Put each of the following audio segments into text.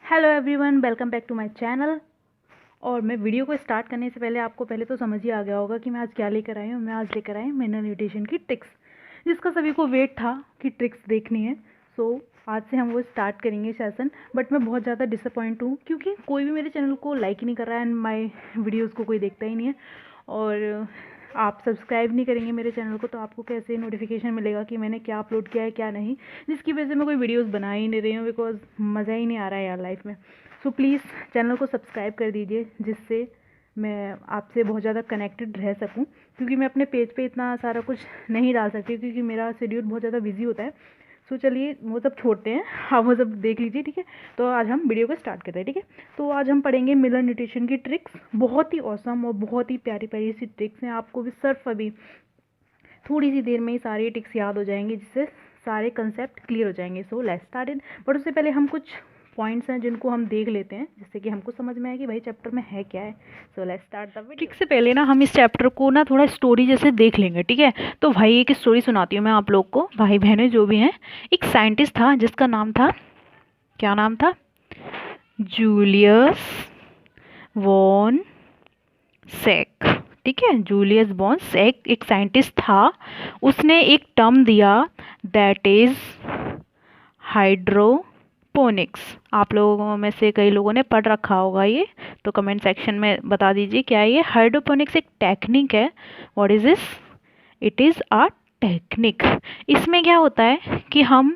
Hello everyone, welcome back to my channel. और मैं video को स्टार्ट करने से पहले आपको पहले तो समझ ही आ गया होगा कि मैं आज क्या लेकर आई हूँ। मैं आज लेकर आई हूँ मिनरल न्यूट्रिशन की ट्रिक्स, जिसका सभी को वेट था कि ट्रिक्स देखनी है। सो आज से हम वो स्टार्ट करेंगे सेशन। बट मैं बहुत ज़्यादा डिसअपॉइंट हूँ क्योंकि कोई भी मेरे चैनल को लाइक ही नहीं कर रहा है एंड माई वीडियोज़ को कोई देखता ही नहीं है। और आप सब्सक्राइब नहीं करेंगे मेरे चैनल को तो आपको कैसे नोटिफिकेशन मिलेगा कि मैंने क्या अपलोड किया है क्या नहीं, जिसकी वजह से मैं कोई वीडियोस बना ही नहीं रही हूँ बिकॉज मज़ा ही नहीं आ रहा है यार लाइफ में। सो प्लीज़ चैनल को सब्सक्राइब कर दीजिए जिससे मैं आपसे बहुत ज़्यादा कनेक्टेड रह सकूं, क्योंकि मैं अपने पेज पे इतना सारा कुछ नहीं डाल सकती क्योंकि मेरा शेड्यूल बहुत ज़्यादा बिजी होता है। सो चलिए वो सब छोड़ते हैं, आप वो सब देख लीजिए, ठीक है। तो आज हम वीडियो को स्टार्ट करते हैं, ठीक है। तो आज हम पढ़ेंगे मिनरल न्यूट्रिशन की ट्रिक्स। बहुत ही औसम और बहुत ही प्यारी प्यारी सी ट्रिक्स हैं। आपको भी सिर्फ अभी थोड़ी सी देर में ही सारी ट्रिक्स याद हो जाएंगी, जिससे सारे कंसेप्ट क्लियर हो जाएंगे। So let's start it. But उससे पहले हम कुछ पॉइंट्स हैं जिनको हम देख लेते हैं, जिससे कि हमको समझ में आए कि भाई चैप्टर में है क्या है। So let's start the video. Trick से पहले ना हम इस चैप्टर को ना थोड़ा स्टोरी जैसे देख लेंगे, ठीक है। तो भाई एक स्टोरी सुनाती हूँ मैं आप लोग को, भाई बहनें जो भी हैं। एक साइंटिस्ट था जिसका नाम था, क्या नाम था, जूलियस वॉन सेक, ठीक है। जूलियस वॉन सेक एक साइंटिस्ट था। उसने एक टर्म दिया, दैट इज हाइड्रोपोनिक्स। आप लोगों में से कई लोगों ने पढ़ रखा होगा ये, तो कमेंट सेक्शन में बता दीजिए क्या है ये। हाइड्रोपोनिक्स एक टेक्निक है। What is this? It is a technique. इसमें क्या होता है कि हम,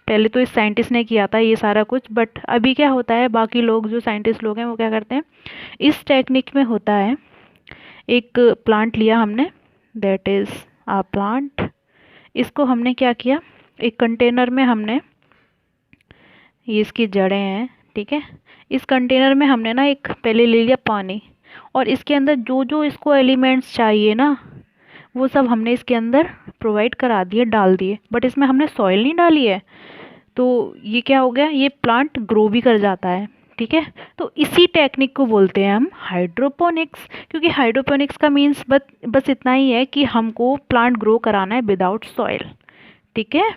पहले तो इस साइंटिस्ट ने किया था ये सारा कुछ, बट अभी क्या होता है, बाकी लोग जो साइंटिस्ट लोग हैं वो क्या करते हैं, इस टेक्निक में होता है, एक प्लांट लिया हमने, दैट इज़ आ प्लांट। इसको हमने क्या किया, एक कंटेनर में हमने, ये इसकी जड़ें हैं, ठीक है। इस कंटेनर में हमने ना एक पहले ले लिया पानी, और इसके अंदर जो जो इसको एलिमेंट्स चाहिए ना वो सब हमने इसके अंदर प्रोवाइड करा दिए, डाल दिए। बट इसमें हमने सॉइल नहीं डाली है, तो ये क्या हो गया, ये प्लांट ग्रो भी कर जाता है, ठीक है। तो इसी टेक्निक को बोलते हैं हम हाइड्रोपोनिक्स, क्योंकि हाइड्रोपोनिक्स का मीन्स बस इतना ही है कि हमको प्लांट ग्रो कराना है विदाउट सॉइल, ठीक है।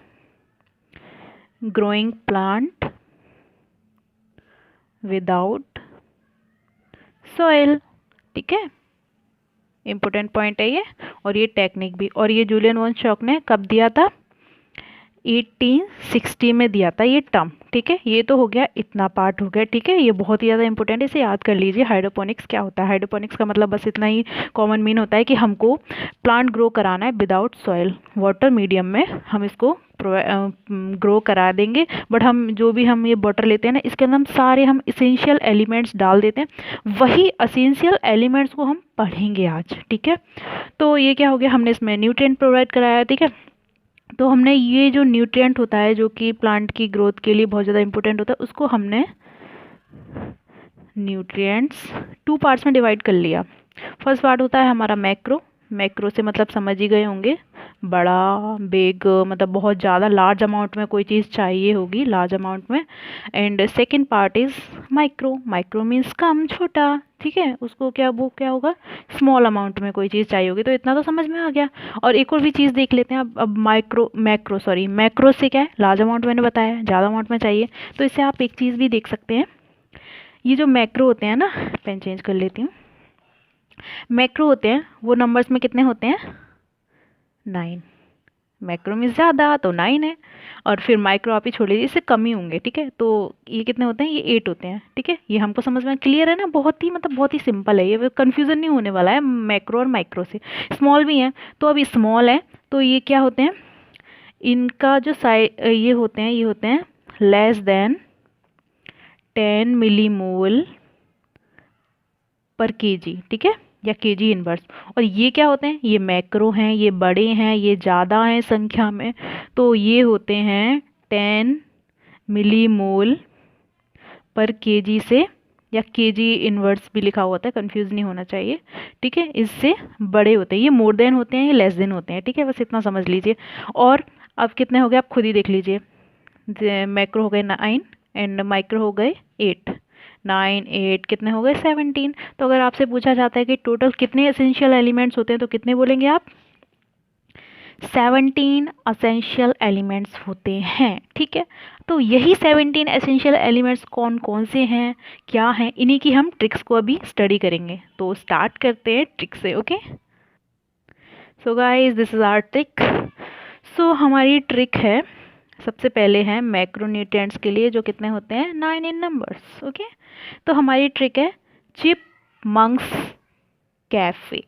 ग्रोइंग प्लांट विदाउट सॉइल, ठीक है। इम्पोर्टेंट पॉइंट है ये, और ये टेक्निक भी। और ये जूलियन वॉन शॉक ने कब दिया था, 1860 में दिया था ये टर्म, ठीक है। ये तो हो गया, इतना पार्ट हो गया, ठीक है। ये बहुत ही ज़्यादा इंपॉर्टेंट है, इसे याद कर लीजिए। हाइड्रोपोनिक्स क्या होता है, हाइड्रोपोनिक्स का मतलब बस इतना ही कॉमन मीन होता है कि हमको प्लांट ग्रो कराना है विदाउट सॉइल, वाटर मीडियम में हम इसको ग्रो करा देंगे। बट हम जो भी हम ये वाटर लेते हैं ना, इसके अंदर हम सारे हम इसेंशियल एलिमेंट्स डाल देते हैं। वही एसेंशियल एलिमेंट्स को हम पढ़ेंगे आज, ठीक है। तो ये क्या हो गया, हमने इसमें न्यूट्रिएंट प्रोवाइड कराया, ठीक है। तो हमने ये जो न्यूट्रिएंट होता है जो कि प्लांट की ग्रोथ के लिए बहुत ज़्यादा इंपॉर्टेंट होता है, उसको हमने न्यूट्रिएंट्स टू पार्ट्स में डिवाइड कर लिया। फर्स्ट पार्ट होता है हमारा मैक्रो। मैक्रो से मतलब समझ ही गए होंगे, बड़ा, बिग, मतलब बहुत ज़्यादा लार्ज अमाउंट में कोई चीज़ चाहिए होगी, लार्ज अमाउंट में। And second part is micro. Micro means कम, छोटा, ठीक है। उसको क्या, वो क्या होगा, स्मॉल अमाउंट में कोई चीज़ चाहिए होगी। तो इतना तो समझ में आ गया। और एक और भी चीज़ देख लेते हैं अब मैक्रो से क्या है, लार्ज अमाउंट मैंने बताया, ज़्यादा अमाउंट में चाहिए। तो इससे आप एक चीज़ भी देख सकते हैं, ये जो मैक्रो होते हैं ना, पेन चेंज कर लेती हूँ। मैक्रो होते हैं वो नंबर्स में कितने होते हैं, 9। मैक्रो में ज़्यादा तो 9 है, और फिर माइक्रो आप ही छोड़ लीजिए, इससे कम ही होंगे, ठीक है। तो ये कितने होते हैं, ये 8 होते हैं, ठीक है। ये हमको समझ में क्लियर है ना, बहुत ही मतलब बहुत ही सिंपल है ये, कन्फ्यूज़न नहीं होने वाला है मैक्रो और माइक्रो से। स्मॉल भी हैं, तो अब स्मॉल है तो ये क्या होते हैं, इनका जो ये होते हैं लेस देन 10 मिलीमोल पर केजी, ठीक है, या केजी इनवर्स। और ये क्या होते हैं, ये मैक्रो हैं, ये बड़े हैं, ये ज़्यादा हैं संख्या में, तो ये होते हैं 10 मिलीमोल पर केजी से, या केजी इनवर्स भी लिखा हुआ होता है, कंफ्यूज नहीं होना चाहिए, ठीक है। इससे बड़े होते हैं, ये मोर देन होते हैं, ये लेस देन होते हैं, ठीक है। बस इतना समझ लीजिए। और अब कितने हो गए आप खुद ही देख लीजिए, मैक्रो हो गए 9 एंड माइक्रो हो गए 8। 9 8 कितने हो गए, 17। तो अगर आपसे पूछा जाता है कि टोटल कितने एसेंशियल एलिमेंट्स होते हैं तो कितने बोलेंगे आप, 17 असेंशियल एलिमेंट्स होते हैं, ठीक है। तो यही 17 एसेंशियल एलिमेंट्स कौन कौन से हैं, क्या हैं, इन्हीं की हम ट्रिक्स को अभी स्टडी करेंगे। तो स्टार्ट करते हैं ट्रिक से, okay. So guys, this is our trick. So हमारी ट्रिक है, सबसे पहले है मैक्रोन्यूट्रिएंट्स के लिए, जो कितने होते हैं, 9 इन नंबर्स, ओके। तो हमारी ट्रिक है चिपमंक्स कैफ़े,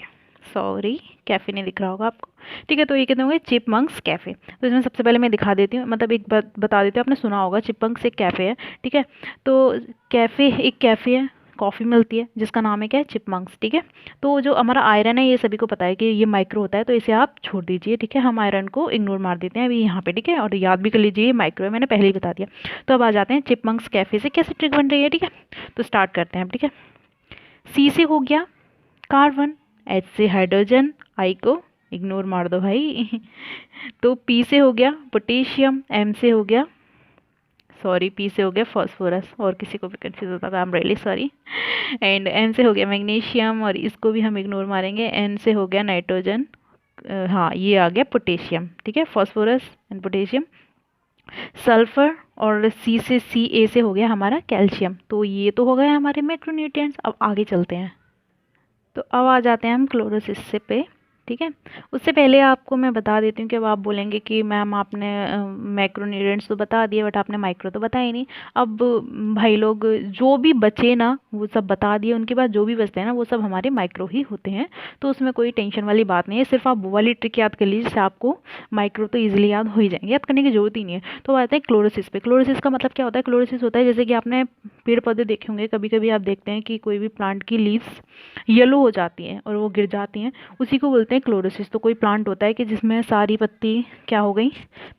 सॉरी कैफ़े नहीं दिख रहा होगा आपको, ठीक है। तो ये कितने होंगे, चिपमंक्स कैफ़े। तो इसमें सबसे पहले मैं दिखा देती हूँ, मतलब एक बात बता देती हूँ, आपने सुना होगा चिपमंक्स एक कैफ़े है, ठीक है। तो कैफ़े एक कैफ़े है, कॉफ़ी मिलती है जिसका नाम है क्या है, चिपमंक्स, ठीक है। तो जो हमारा आयरन है, ये सभी को पता है कि ये माइक्रो होता है, तो इसे आप छोड़ दीजिए, ठीक है। हम आयरन को इग्नोर मार देते हैं अभी यहाँ पे, ठीक है। और याद भी कर लीजिए ये माइक्रो है, मैंने पहले ही बता दिया। तो अब आ जाते हैं चिपमंक्स कैफ़े से कैसे ट्रिक बन रही है, ठीक है। तो स्टार्ट करते हैं अब, ठीक है। सी से हो गया कार्बन, एच से हाइड्रोजन, आई को इग्नोर मार दो भाई तो पी से हो गया पोटेशियम, एम से हो गया, सॉरी पी से हो गया फॉस्फोरस, और किसी को भी कंफ्यूज होता था, I am really sorry. And N से हो गया मैग्नीशियम, और इसको भी हम इग्नोर मारेंगे। एन से हो गया नाइट्रोजन, हाँ ये आ गया पोटेशियम, ठीक है, फॉस्फोरस एंड पोटेशियम। सल्फर, और सी से सी ए से हो गया हमारा कैल्शियम। तो ये तो हो गया हमारे मैक्रोन्यूट्रिएंट्स। अब आगे चलते हैं, तो अब आ जाते हैं हम क्लोरोसिस पे, ठीक है। उससे पहले आपको मैं बता देती हूँ कि अब आप बोलेंगे कि मैम आपने मैक्रोन्यूट्रिएंट्स तो बता दिए बट आपने माइक्रो तो बताया ही नहीं। अब भाई लोग जो भी बचे ना वो सब बता दिए, उनके बाद जो भी बचते हैं ना वो सब हमारे माइक्रो ही होते हैं। तो उसमें कोई टेंशन वाली बात नहीं है, सिर्फ आप वो वाली ट्रिक याद कर लीजिए जिससे आपको माइक्रो तो ईजिली याद हो ही जाएंगे, याद करने की जरूरत ही नहीं है। तो आते हैं क्लोरोसिस पे। क्लोरोसिस का मतलब क्या होता है, क्लोरोसिस होता है जैसे कि आपने पेड़ पौधे देखे होंगे, कभी कभी आप देखते हैं कि कोई भी प्लांट की लीव्स येलो हो जाती हैं और वो गिर जाती हैं, उसी को बोलते हैं क्लोरोसिस। तो कोई प्लांट होता है कि जिसमें सारी पत्ती क्या हो गई,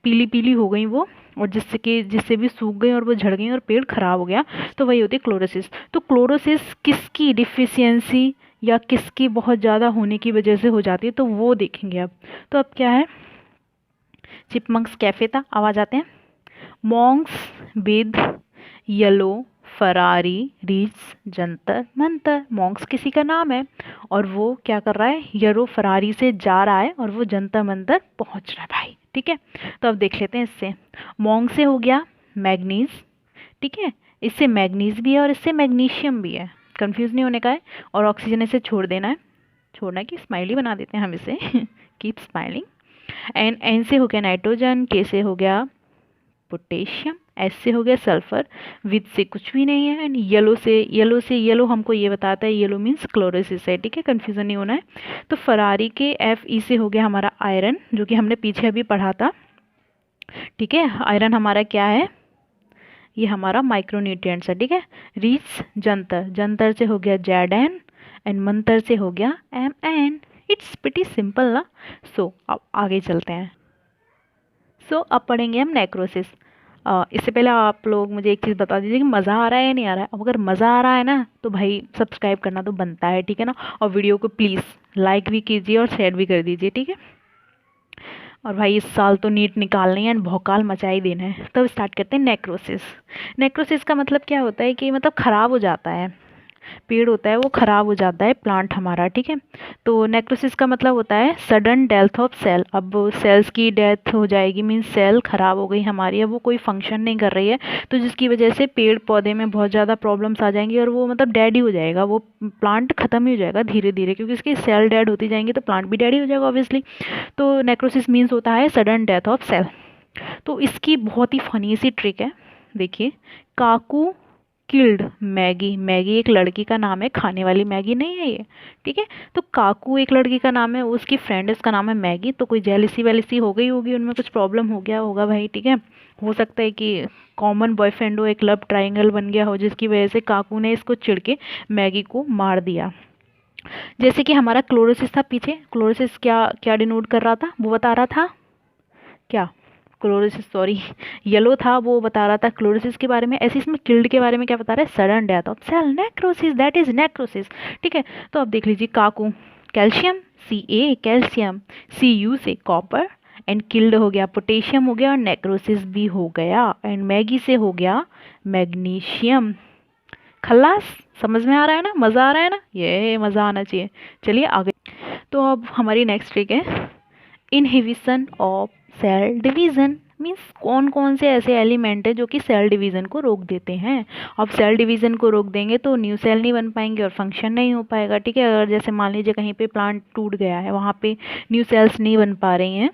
पीली पीली हो गई वो, और जिससे भी सूख गई और वो झड़ गई और पेड़ खराब हो गया, तो वही होती है क्लोरोसिस। तो क्लोरोसिस किसकी डिफिशियंसी या किसकी बहुत ज़्यादा होने की वजह से हो जाती है, तो वो देखेंगे अब। तो अब क्या है, चिपमंक्स कैफे था, आवाज आते हैं Monks with yellow Ferrari reach Jantar Mantar. Monks किसी का नाम है और वो क्या कर रहा है, येलो फरारी से जा रहा है और वो जंतर मंतर पहुंच रहा है भाई, ठीक है। तो अब देख लेते हैं इससे, मॉन्क से हो गया मैग्नीज, ठीक है, इससे मैग्नीज भी है और इससे मैग्नीशियम भी है, कंफ्यूज नहीं होने का है। और ऑक्सीजन इसे छोड़ देना है, छोड़ना है कि स्माइली बना देते हैं हम इसे कीप स्माइलिंग। एन एन से हो गया नाइट्रोजन, के से हो गया पोटेशियम, एस से हो गया सल्फर, विद से कुछ भी नहीं है, एंड येलो हमको ये बताता है, येलो मीन्स क्लोरोसिस है, ठीक है, कंफ्यूजन नहीं होना है। तो फरारी के एफ ई से हो गया हमारा आयरन, जो कि हमने पीछे अभी पढ़ा था, ठीक है। आयरन हमारा क्या है, ये हमारा माइक्रोन्यूट्रिएंट्स है, ठीक है। रीच जंतर, जंतर से हो गया जेड एन, एंड मंतर से हो गया M N. It's pretty simple ना। सो अब आगे चलते हैं। सो अब पढ़ेंगे हम नेक्रोसिस। इससे पहले आप लोग मुझे एक चीज़ बता दीजिए कि मज़ा आ रहा है या नहीं आ रहा है। अब अगर मज़ा आ रहा है ना तो भाई सब्सक्राइब करना तो बनता है, ठीक है ना। और वीडियो को प्लीज़ लाइक भी कीजिए और शेयर भी कर दीजिए, ठीक है। और भाई इस साल तो नीट निकालनी है एंड भौकाल मचा ही देना है। तब स्टार्ट करते हैं नेक्रोसिस। नेक्रोसिस का मतलब क्या होता है कि मतलब ख़राब हो जाता है, पेड़ होता है वो ख़राब हो जाता है, प्लांट हमारा, ठीक है। तो नेक्रोसिस का मतलब होता है सडन डेथ ऑफ सेल। अब सेल्स की डेथ हो जाएगी, मीन्स सेल ख़राब हो गई हमारी, अब वो कोई फंक्शन नहीं कर रही है, तो जिसकी वजह से पेड़ पौधे में बहुत ज़्यादा प्रॉब्लम्स आ जाएंगी और वो मतलब डेड ही हो जाएगा, वो प्लांट ख़त्म ही हो जाएगा धीरे धीरे, क्योंकि इसकी सेल डेड होती जाएंगी तो प्लांट भी डेड ही हो जाएगा ऑब्वियसली। तो नेक्रोसिस मीन्स होता है सडन डेथ ऑफ सेल। तो इसकी बहुत ही फनी सी ट्रिक है, देखिए। काकू किल्ड मैगी, मैगी एक लड़की का नाम है, खाने वाली मैगी नहीं है ये, ठीक है। तो काकू एक लड़की का नाम है, उसकी फ्रेंड इसका नाम है मैगी, तो कोई जेलिसी वेलिसी हो गई होगी, उनमें कुछ प्रॉब्लम हो गया होगा भाई, ठीक है। हो सकता है कि कॉमन बॉयफ्रेंड हो, एक लव ट्रायंगल बन गया हो जिसकी वजह से काकू ने इसको चिढ़ के मैगी को मार दिया। जैसे कि हमारा क्लोरोसिस था पीछे, क्लोरोसिस क्या क्या डिनोट कर रहा था, वो बता रहा था क्या, क्लोरोसिस सॉरी येलो था, वो बता रहा था क्लोरोसिस के बारे में। ऐसे इसमें किल्ड के बारे में क्या बता रहा है, sudden death of cell, necrosis, that is necrosis, ठीक है। तो अब देख लीजिए, काकू calcium, C A calcium, C U से कॉपर, एंड किल्ड हो गया पोटेशियम हो गया, और नेक्रोसिस भी हो गया, एंड मैगी से हो गया मैग्नीशियम। खल्लास, समझ में आ रहा है ना, मज़ा आ रहा है ना, ये मज़ा आना चाहिए। चलिए आगे। तो अब हमारी नेक्स्ट ट्रिक है inhibition of cell division means कौन कौन से ऐसे एलिमेंट है जो कि सेल डिवीज़न को रोक देते हैं। अब सेल डिवीज़न को रोक देंगे तो न्यू सेल नहीं बन पाएंगे और फंक्शन नहीं हो पाएगा, ठीक है। अगर जैसे मान लीजिए कहीं पे प्लांट टूट गया है, वहाँ पे न्यू सेल्स नहीं बन पा रही हैं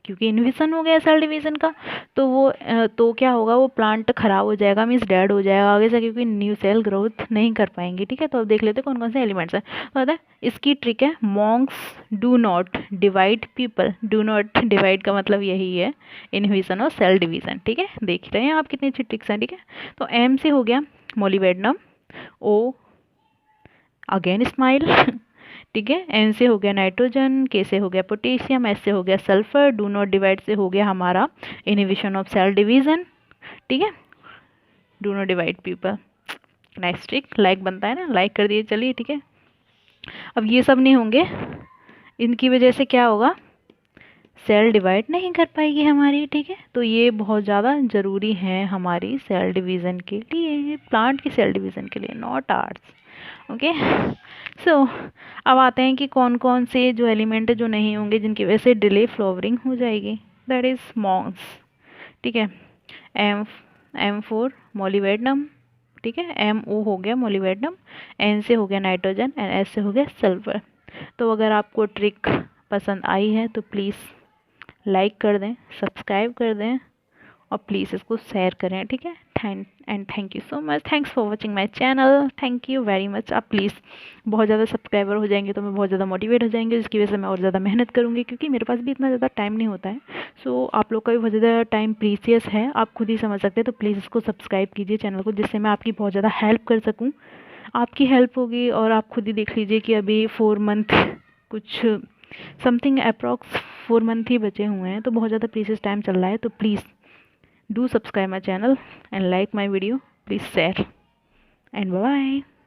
क्योंकि इन्विसन हो गया सेल डिवीज़न का, तो वो तो क्या होगा, वो प्लांट खराब हो जाएगा, मीन्स डेड हो जाएगा आगे से, क्योंकि न्यू सेल ग्रोथ नहीं कर पाएंगी, ठीक है। तो अब देख लेते हैं कौन कौन से एलिमेंट्स हैं। तो पता है इसकी ट्रिक है, Monks do not divide people. Do not divide का मतलब यही है, इन्विसन और सेल डिवीज़न, ठीक है। देख रहे हैं आप कितनी अच्छी ट्रिक्स हैं, ठीक है। तो एम से हो गया मोलिबेडनम, ओ अगेन स्माइल ठीक है। एन से हो गया नाइट्रोजन, के से हो गया पोटेशियम, एस से हो गया सल्फर, डू नॉट डिवाइड से हो गया हमारा इनहिबिशन ऑफ सेल डिवीज़न, ठीक है। Do not divide people, nice trick, like बनता है ना, लाइक कर दिए, चलिए ठीक है। अब ये सब नहीं होंगे, इनकी वजह से क्या होगा, सेल डिवाइड नहीं कर पाएगी हमारी, ठीक है। तो ये बहुत ज़्यादा ज़रूरी है हमारी सेल डिवीज़न के लिए, प्लांट की सेल डिवीज़न के लिए, नॉट आर्ट्स, ओके। सो अब आते हैं कि कौन कौन से जो एलिमेंट है जो नहीं होंगे जिनकी वजह से डिले फ्लावरिंग हो जाएगी, दैट इज़ मॉन्क्स, ठीक है। M4 मोलिबेडनम, ठीक है। MO हो गया मोलिबेडनम, N से हो गया नाइट्रोजन एंड S से हो गया सल्फर। तो अगर आपको ट्रिक पसंद आई है तो प्लीज़ लाइक कर दें, सब्सक्राइब कर दें और प्लीज़ इसको शेयर करें, ठीक है। Thank you so much, thanks for watching my channel, thank you very much. आप प्लीज़ बहुत ज़्यादा सब्सक्राइबर हो जाएंगे तो मैं बहुत ज़्यादा मोटिवेट हो जाएंगे, जिसकी वजह से मैं और ज़्यादा मेहनत करूँगी, क्योंकि मेरे पास भी इतना ज़्यादा टाइम नहीं होता है। सो आप लोग का भी बहुत ज़्यादा टाइम प्रीसियस है, आप खुद ही समझ सकते हैं। तो प्लीज़ इसको सब्सक्राइब कीजिए चैनल को, जिससे मैं आपकी बहुत ज़्यादा हेल्प कर सकूँ, आपकी हेल्प होगी। और आप खुद ही देख लीजिए कि अभी 4 मंथ कुछ समथिंग अप्रॉक्स 4 मंथ ही बचे हुए हैं, तो बहुत ज़्यादा प्रीसियस टाइम चल रहा है। तो please do subscribe my channel and like my video, please share and bye bye।